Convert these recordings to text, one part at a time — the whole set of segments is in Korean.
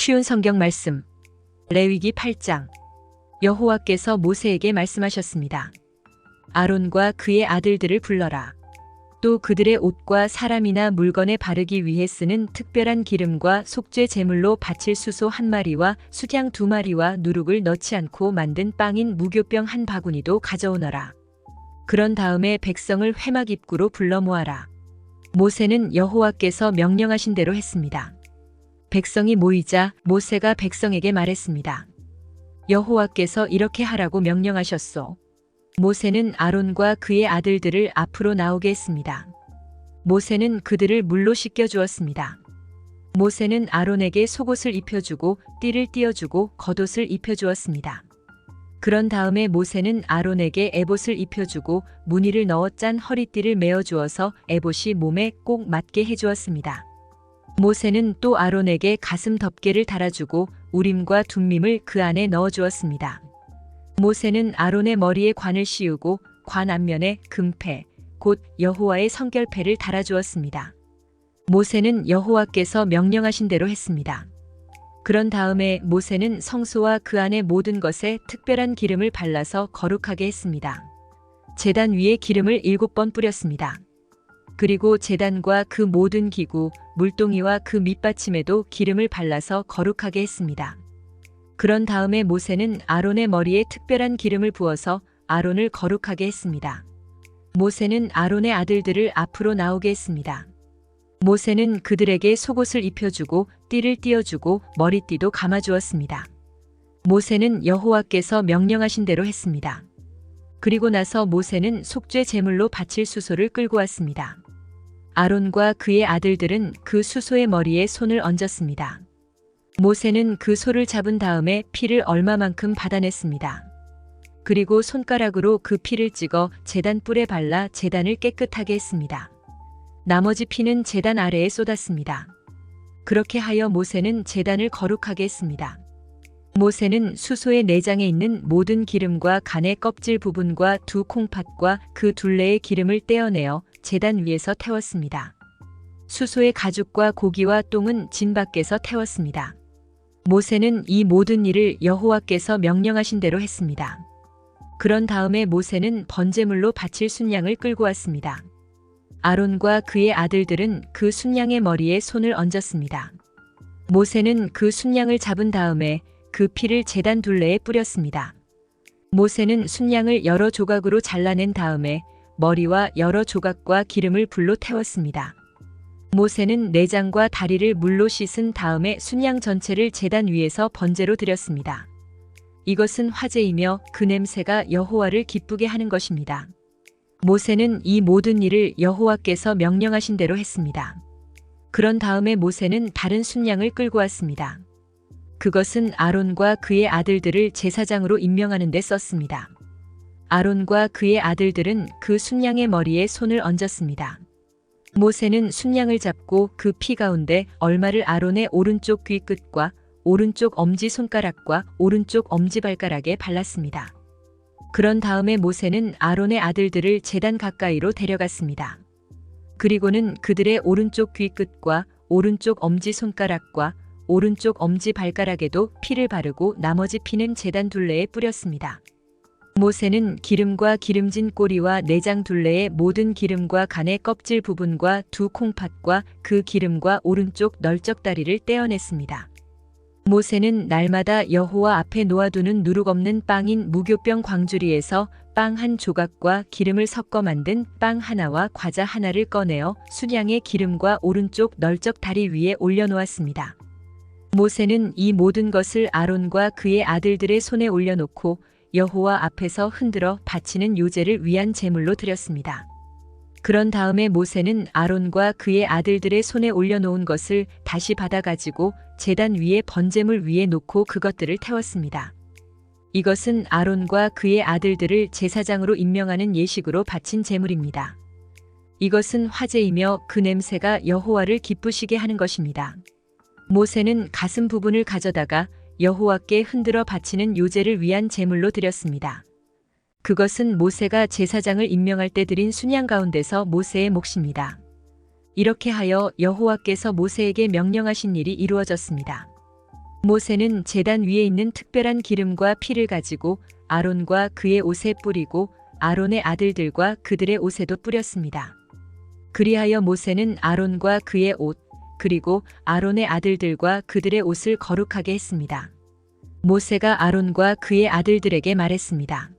쉬운 성경 말씀. 레위기 8장. 여호와께서 모세에게 말씀하셨습니다. 아론과 그의 아들들을 불러라. 또 그들의 옷과 사람이나 물건에 바르기 위해 쓰는 특별한 기름과 속죄 제물로 바칠 수소 1마리와 수향 2마리와 누룩을 넣지 않고 만든 빵인 무교병 1바구니도 가져오너라. 그런 다음에 백성을 회막 입구로 불러 모아라. 모세는 여호와께서 명령하신 대로 했습니다. 백성이 모이자 모세가 백성에게 말했습니다. 여호와께서 이렇게 하라고 명령하셨소. 모세는 아론과 그의 아들들을 앞으로 나오게 했습니다. 모세는 그들을 물로 씻겨 주었습니다. 모세는 아론에게 속옷을 입혀주고 띠를 띄워주고 겉옷을 입혀주었습니다. 그런 다음에 모세는 아론에게 에봇을 입혀주고 무늬를 넣어 짠 허리띠를 메어주어서 에봇이 몸에 꼭 맞게 해주었습니다. 모세는 또 아론에게 가슴 덮개를 달아주고 우림과 둠밈을 그 안에 넣어주었습니다. 모세는 아론의 머리에 관을 씌우고 관 앞면에 금패, 곧 여호와의 성결패를 달아주었습니다. 모세는 여호와께서 명령하신 대로 했습니다. 그런 다음에 모세는 성소와 그 안의 모든 것에 특별한 기름을 발라서 거룩하게 했습니다. 제단 위에 기름을 7번 뿌렸습니다. 그리고 제단과 그 모든 기구, 물동이와 그 밑받침에도 기름을 발라서 거룩하게 했습니다. 그런 다음에 모세는 아론의 머리에 특별한 기름을 부어서 아론을 거룩하게 했습니다. 모세는 아론의 아들들을 앞으로 나오게 했습니다. 모세는 그들에게 속옷을 입혀주고 띠를 띄워주고 머리띠도 감아주었습니다. 모세는 여호와께서 명령하신 대로 했습니다. 그리고 나서 모세는 속죄 제물로 바칠 수소를 끌고 왔습니다. 아론과 그의 아들들은 그 수소의 머리에 손을 얹었습니다. 모세는 그 소를 잡은 다음에 피를 얼마만큼 받아냈습니다. 그리고 손가락으로 그 피를 찍어 제단 뿔에 발라 제단을 깨끗하게 했습니다. 나머지 피는 제단 아래에 쏟았습니다. 그렇게 하여 모세는 제단을 거룩하게 했습니다. 모세는 수소의 내장에 있는 모든 기름과 간의 껍질 부분과 두 콩팥과 그 둘레의 기름을 떼어내어 제단 위에서 태웠습니다. 수소의 가죽과 고기와 똥은 진 밖에서 태웠습니다. 모세는 이 모든 일을 여호와께서 명령하신 대로 했습니다. 그런 다음에 모세는 번제물로 바칠 순양을 끌고 왔습니다. 아론과 그의 아들들은 그 순양의 머리에 손을 얹었습니다. 모세는 그 순양을 잡은 다음에 그 피를 제단 둘레에 뿌렸습니다. 모세는 순양을 여러 조각으로 잘라낸 다음에 머리와 여러 조각과 기름을 불로 태웠습니다. 모세는 내장과 다리를 물로 씻은 다음에 순양 전체를 제단 위에서 번제로 드렸습니다. 이것은 화제이며 그 냄새가 여호와를 기쁘게 하는 것입니다. 모세는 이 모든 일을 여호와께서 명령하신 대로 했습니다. 그런 다음에 모세는 다른 순양을 끌고 왔습니다. 그것은 아론과 그의 아들들을 제사장으로 임명하는 데 썼습니다. 아론과 그의 아들들은 그 순양의 머리에 손을 얹었습니다. 모세는 순양을 잡고 그 피 가운데 얼마를 아론의 오른쪽 귀 끝과 오른쪽 엄지 손가락과 오른쪽 엄지 발가락에 발랐습니다. 그런 다음에 모세는 아론의 아들들을 제단 가까이로 데려갔습니다. 그리고는 그들의 오른쪽 귀 끝과 오른쪽 엄지 손가락과 오른쪽 엄지 발가락에도 피를 바르고 나머지 피는 제단 둘레에 뿌렸습니다. 모세는 기름과 기름진 꼬리와 내장 둘레의 모든 기름과 간의 껍질 부분과 두 콩팥과 그 기름과 오른쪽 널쩍 다리를 떼어냈습니다. 모세는 날마다 여호와 앞에 놓아두는 누룩 없는 빵인 무교병 광주리에서 빵 한 조각과 기름을 섞어 만든 빵 하나와 과자 하나를 꺼내어 순양의 기름과 오른쪽 널쩍 다리 위에 올려놓았습니다. 모세는 이 모든 것을 아론과 그의 아들들의 손에 올려놓고 여호와 앞에서 흔들어 바치는 요제를 위한 제물로 드렸습니다. 그런 다음에 모세는 아론과 그의 아들들의 손에 올려놓은 것을 다시 받아가지고 제단 위에 번제물 위에 놓고 그것들을 태웠습니다. 이것은 아론과 그의 아들들을 제사장으로 임명하는 예식으로 바친 제물입니다. 이것은 화제이며 그 냄새가 여호와를 기쁘시게 하는 것입니다. 모세는 가슴 부분을 가져다가 여호와께 흔들어 바치는 요제를 위한 제물로 드렸습니다. 그것은 모세가 제사장을 임명할 때 드린 순양 가운데서 모세의 몫입니다. 이렇게 하여 여호와께서 모세에게 명령하신 일이 이루어졌습니다. 모세는 제단 위에 있는 특별한 기름과 피를 가지고 아론과 그의 옷에 뿌리고 아론의 아들들과 그들의 옷에도 뿌렸습니다. 그리하여 모세는 아론과 그의 옷, 그리고 아론의 아들들과 그들의 옷을 거룩하게 했습니다. 모세가 아론과 그의 아들들에게 말했습니다.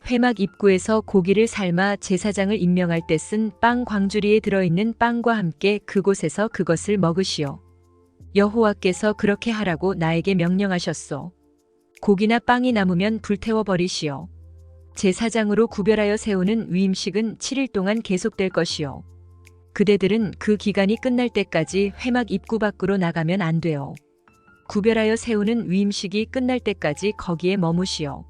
회막 입구에서 고기를 삶아 제사장을 임명할 때 쓴 빵 광주리에 들어있는 빵과 함께 그곳에서 그것을 먹으시오. 여호와께서 그렇게 하라고 나에게 명령하셨소. 고기나 빵이 남으면 불태워 버리시오. 제사장으로 구별하여 세우는 위임식은 7일 동안 계속될 것이요. 그대들은 그 기간이 끝날 때까지 회막 입구 밖으로 나가면 안 돼요. 구별하여 세우는 위임식이 끝날 때까지 거기에 머무시오.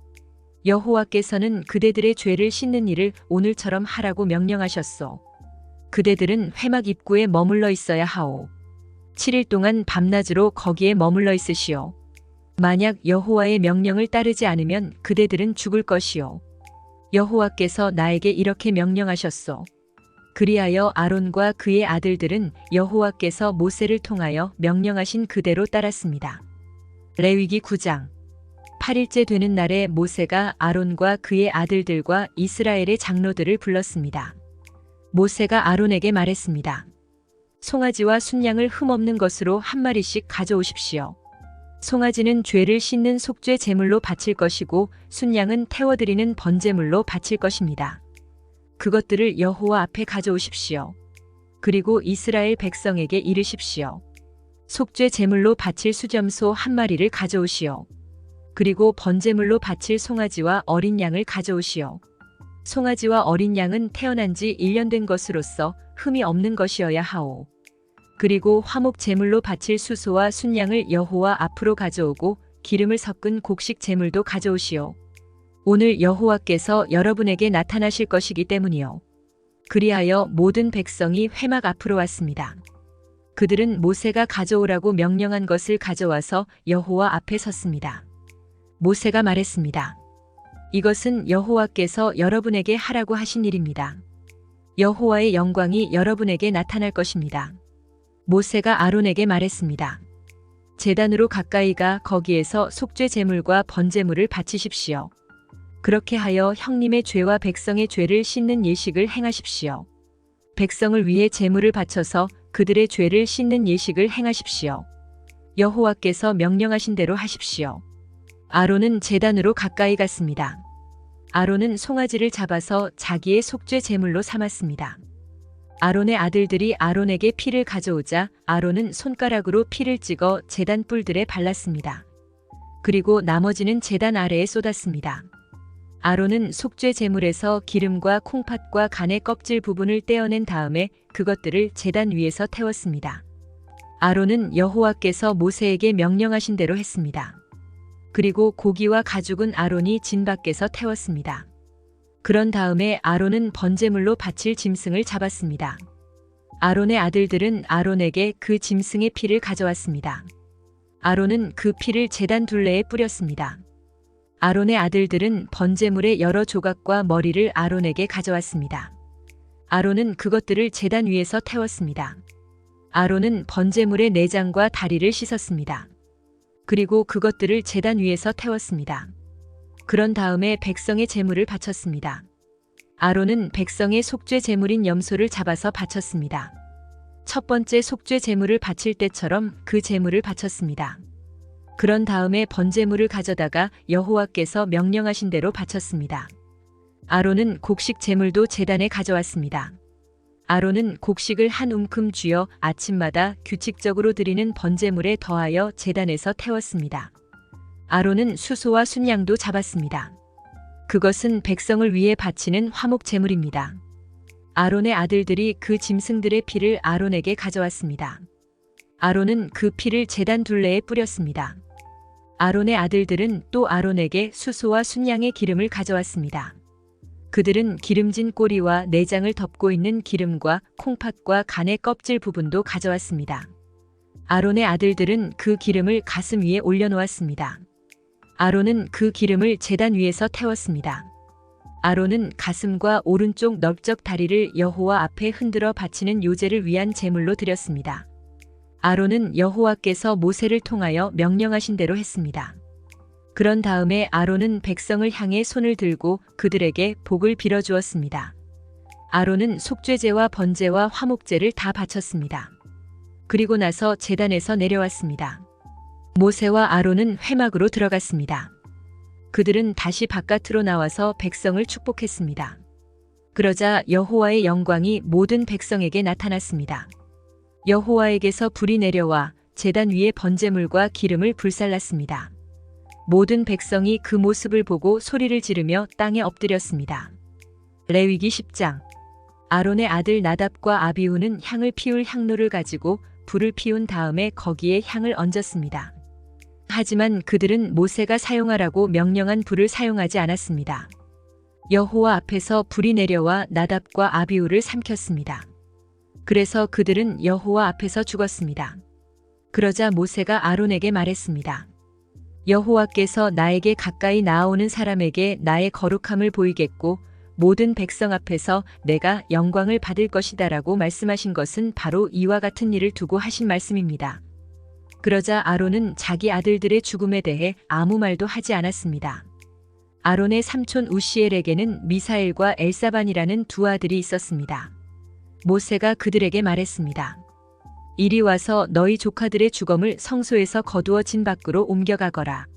여호와께서는 그대들의 죄를 씻는 일을 오늘처럼 하라고 명령하셨소. 그대들은 회막 입구에 머물러 있어야 하오. 7일 동안 밤낮으로 거기에 머물러 있으시오. 만약 여호와의 명령을 따르지 않으면 그대들은 죽을 것이오. 여호와께서 나에게 이렇게 명령하셨소. 그리하여 아론과 그의 아들들은 여호와께서 모세를 통하여 명령하신 그대로 따랐습니다. 레위기 9장. 8일째 되는 날에 모세가 아론과 그의 아들들과 이스라엘의 장로들을 불렀습니다. 모세가 아론에게 말했습니다. 송아지와 순양을 흠없는 것으로 한 마리씩 가져오십시오. 송아지는 죄를 씻는 속죄 제물로 바칠 것이고 순양은 태워드리는 번제물로 바칠 것입니다. 그것들을 여호와 앞에 가져오십시오. 그리고 이스라엘 백성에게 이르십시오. 속죄 제물로 바칠 수점소 한 마리를 가져오시오. 그리고 번제물로 바칠 송아지와 어린 양을 가져오시오. 송아지와 어린 양은 태어난 지 1년 된 것으로서 흠이 없는 것이어야 하오. 그리고 화목 제물로 바칠 수소와 순양을 여호와 앞으로 가져오고 기름을 섞은 곡식 제물도 가져오시오. 오늘 여호와께서 여러분에게 나타나실 것이기 때문이요. 그리하여 모든 백성이 회막 앞으로 왔습니다. 그들은 모세가 가져오라고 명령한 것을 가져와서 여호와 앞에 섰습니다. 모세가 말했습니다. 이것은 여호와께서 여러분에게 하라고 하신 일입니다. 여호와의 영광이 여러분에게 나타날 것입니다. 모세가 아론에게 말했습니다. 제단으로 가까이 가 거기에서 속죄 제물과 번제물을 바치십시오. 그렇게 하여 형님의 죄와 백성의 죄를 씻는 예식을 행하십시오. 백성을 위해 제물을 바쳐서 그들의 죄를 씻는 예식을 행하십시오. 여호와께서 명령하신 대로 하십시오. 아론은 제단으로 가까이 갔습니다. 아론은 송아지를 잡아서 자기의 속죄 제물로 삼았습니다. 아론의 아들들이 아론에게 피를 가져오자 아론은 손가락으로 피를 찍어 제단 뿔들에 발랐습니다. 그리고 나머지는 제단 아래에 쏟았습니다. 아론은 속죄 제물에서 기름과 콩팥과 간의 껍질 부분을 떼어낸 다음에 그것들을 제단 위에서 태웠습니다. 아론은 여호와께서 모세에게 명령하신 대로 했습니다. 그리고 고기와 가죽은 아론이 진 밖에서 태웠습니다. 그런 다음에 아론은 번제물로 바칠 짐승을 잡았습니다. 아론의 아들들은 아론에게 그 짐승의 피를 가져왔습니다. 아론은 그 피를 제단 둘레에 뿌렸습니다. 아론의 아들들은 번제물의 여러 조각과 머리를 아론에게 가져왔습니다. 아론은 그것들을 제단 위에서 태웠습니다. 아론은 번제물의 내장과 다리를 씻었습니다. 그리고 그것들을 제단 위에서 태웠습니다. 그런 다음에 백성의 제물을 바쳤습니다. 아론은 백성의 속죄 제물인 염소를 잡아서 바쳤습니다. 첫 번째 속죄 제물을 바칠 때처럼 그 제물을 바쳤습니다. 그런 다음에 번제물을 가져다가 여호와께서 명령하신 대로 바쳤습니다. 아론은 곡식 제물도 제단에 가져왔습니다. 아론은 곡식을 한 움큼 쥐어 아침마다 규칙적으로 드리는 번제물에 더하여 제단에서 태웠습니다. 아론은 수소와 순양도 잡았습니다. 그것은 백성을 위해 바치는 화목 제물입니다. 아론의 아들들이 그 짐승들의 피를 아론에게 가져왔습니다. 아론은 그 피를 제단 둘레에 뿌렸습니다. 아론의 아들들은 또 아론에게 수소와 순양의 기름을 가져왔습니다. 그들은 기름진 꼬리와 내장을 덮고 있는 기름과 콩팥과 간의 껍질 부분도 가져왔습니다. 아론의 아들들은 그 기름을 가슴 위에 올려놓았습니다. 아론은 그 기름을 제단 위에서 태웠습니다. 아론은 가슴과 오른쪽 넓적 다리를 여호와 앞에 흔들어 바치는 요제를 위한 제물로 드렸습니다. 아론은 여호와께서 모세를 통하여 명령하신 대로 했습니다. 그런 다음에 아론은 백성을 향해 손을 들고 그들에게 복을 빌어 주었습니다. 아론은 속죄제와 번제와 화목제를 다 바쳤습니다. 그리고 나서 제단에서 내려왔습니다. 모세와 아론은 회막으로 들어갔습니다. 그들은 다시 바깥으로 나와서 백성을 축복했습니다. 그러자 여호와의 영광이 모든 백성에게 나타났습니다. 여호와에게서 불이 내려와 제단 위에 번제물과 기름을 불살랐습니다. 모든 백성이 그 모습을 보고 소리를 지르며 땅에 엎드렸습니다. 레위기 10장. 아론의 아들 나답과 아비후는 향을 피울 향로를 가지고 불을 피운 다음에 거기에 향을 얹었습니다. 하지만 그들은 모세가 사용하라고 명령한 불을 사용하지 않았습니다. 여호와 앞에서 불이 내려와 나답과 아비후를 삼켰습니다. 그래서 그들은 여호와 앞에서 죽었습니다. 그러자 모세가 아론에게 말했습니다. 여호와께서 나에게 가까이 나아오는 사람에게 나의 거룩함을 보이겠고 모든 백성 앞에서 내가 영광을 받을 것이다라고 말씀하신 것은 바로 이와 같은 일을 두고 하신 말씀입니다. 그러자 아론은 자기 아들들의 죽음에 대해 아무 말도 하지 않았습니다. 아론의 삼촌 우시엘에게는 미사엘과 엘사반이라는 두 아들이 있었습니다. 모세가 그들에게 말했습니다. 이리 와서 너희 조카들의 주검을 성소에서 거두어 진 밖으로 옮겨가거라.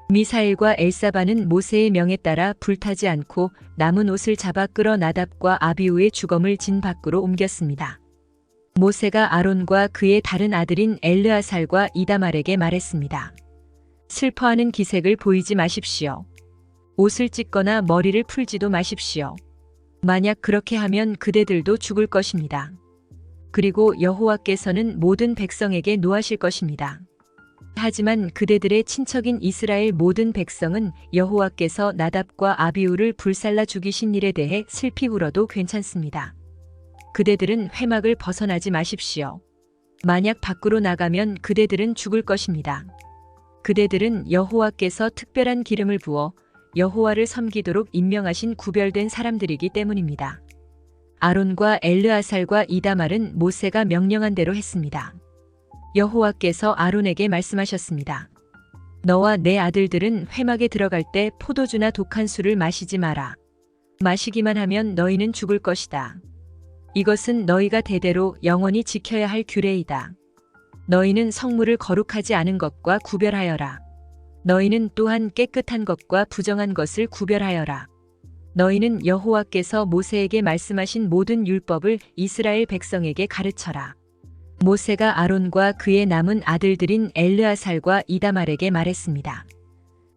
미사엘과 엘사반은 모세의 명에 따라 불타지 않고 남은 옷을 잡아 끌어 나답과 아비후의 주검을 진 밖으로 옮겼습니다. 모세가 아론과 그의 다른 아들인 엘르아살과 이다말에게 말했습니다. 슬퍼하는 기색을 보이지 마십시오. 옷을 찢거나 머리를 풀지도 마십시오. 만약 그렇게 하면 그대들도 죽을 것입니다. 그리고 여호와께서는 모든 백성에게 노하실 것입니다. 하지만 그대들의 친척인 이스라엘 모든 백성은 여호와께서 나답과 아비후를 불살라 죽이신 일에 대해 슬피 울어도 괜찮습니다. 그대들은 회막을 벗어나지 마십시오. 만약 밖으로 나가면 그대들은 죽을 것입니다. 그대들은 여호와께서 특별한 기름을 부어 여호와를 섬기도록 임명하신 구별된 사람들이기 때문입니다. 아론과 엘르아살과 이다말은 모세가 명령한 대로 했습니다. 여호와께서 아론에게 말씀하셨습니다. 너와 내 아들들은 회막에 들어갈 때 포도주나 독한 술을 마시지 마라. 마시기만 하면 너희는 죽을 것이다. 이것은 너희가 대대로 영원히 지켜야 할 규례이다. 너희는 성물을 거룩하지 않은 것과 구별하여라. 너희는 또한 깨끗한 것과 부정한 것을 구별하여라. 너희는 여호와께서 모세에게 말씀하신 모든 율법을 이스라엘 백성에게 가르쳐라. 모세가 아론과 그의 남은 아들들인 엘르아살과 이다말에게 말했습니다.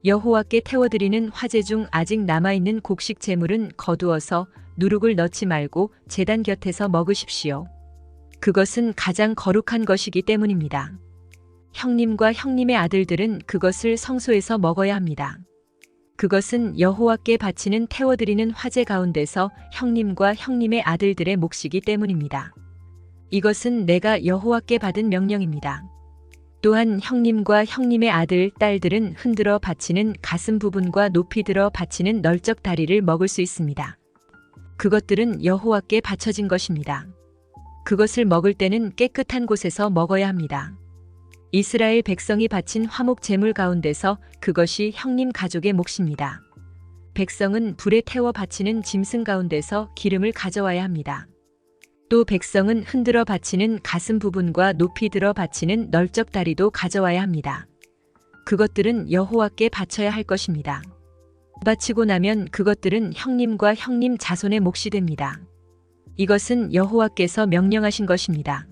여호와께 태워드리는 화제 중 아직 남아있는 곡식 제물은 거두어서 누룩을 넣지 말고 제단 곁에서 먹으십시오. 그것은 가장 거룩한 것이기 때문입니다. 형님과 형님의 아들들은 그것을 성소에서 먹어야 합니다. 그것은 여호와께 바치는 태워드리는 화제 가운데서 형님과 형님의 아들들의 몫이기 때문입니다. 이것은 내가 여호와께 받은 명령입니다. 또한 형님과 형님의 아들, 딸들은 흔들어 바치는 가슴 부분과 높이 들어 바치는 널쩍 다리를 먹을 수 있습니다. 그것들은 여호와께 바쳐진 것입니다. 그것을 먹을 때는 깨끗한 곳에서 먹어야 합니다. 이스라엘 백성이 바친 화목 제물 가운데서 그것이 형님 가족의 몫입니다. 백성은 불에 태워 바치는 짐승 가운데서 기름을 가져와야 합니다. 또 백성은 흔들어 바치는 가슴 부분과 높이 들어 바치는 널쩍 다리도 가져와야 합니다. 그것들은 여호와께 바쳐야 할 것입니다. 바치고 나면 그것들은 형님과 형님 자손의 몫이 됩니다. 이것은 여호와께서 명령하신 것입니다.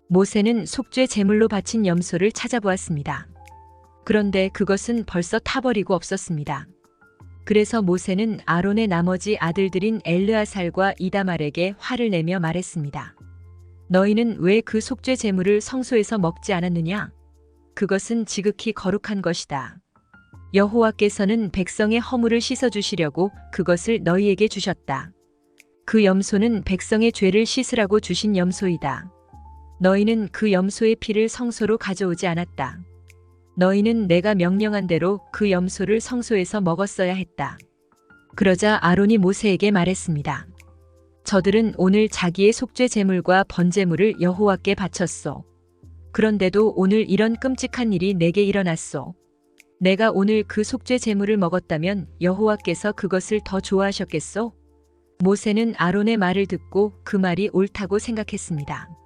모세는 속죄 제물로 바친 염소를 찾아보았습니다. 그런데 그것은 벌써 타버리고 없었습니다. 그래서 모세는 아론의 나머지 아들들인 엘르아살과 이다말에게 화를 내며 말했습니다. 너희는 왜 그 속죄 제물을 성소에서 먹지 않았느냐? 그것은 지극히 거룩한 것이다. 여호와께서는 백성의 허물을 씻어주시려고 그것을 너희에게 주셨다. 그 염소는 백성의 죄를 씻으라고 주신 염소이다. 너희는 그 염소의 피를 성소로 가져오지 않았다. 너희는 내가 명령한 대로 그 염소를 성소에서 먹었어야 했다. 그러자 아론이 모세에게 말했습니다. 저들은 오늘 자기의 속죄 제물과 번제물을 여호와께 바쳤소. 그런데도 오늘 이런 끔찍한 일이 내게 일어났소. 내가 오늘 그 속죄 제물을 먹었다면 여호와께서 그것을 더 좋아하셨겠소? 모세는 아론의 말을 듣고 그 말이 옳다고 생각했습니다.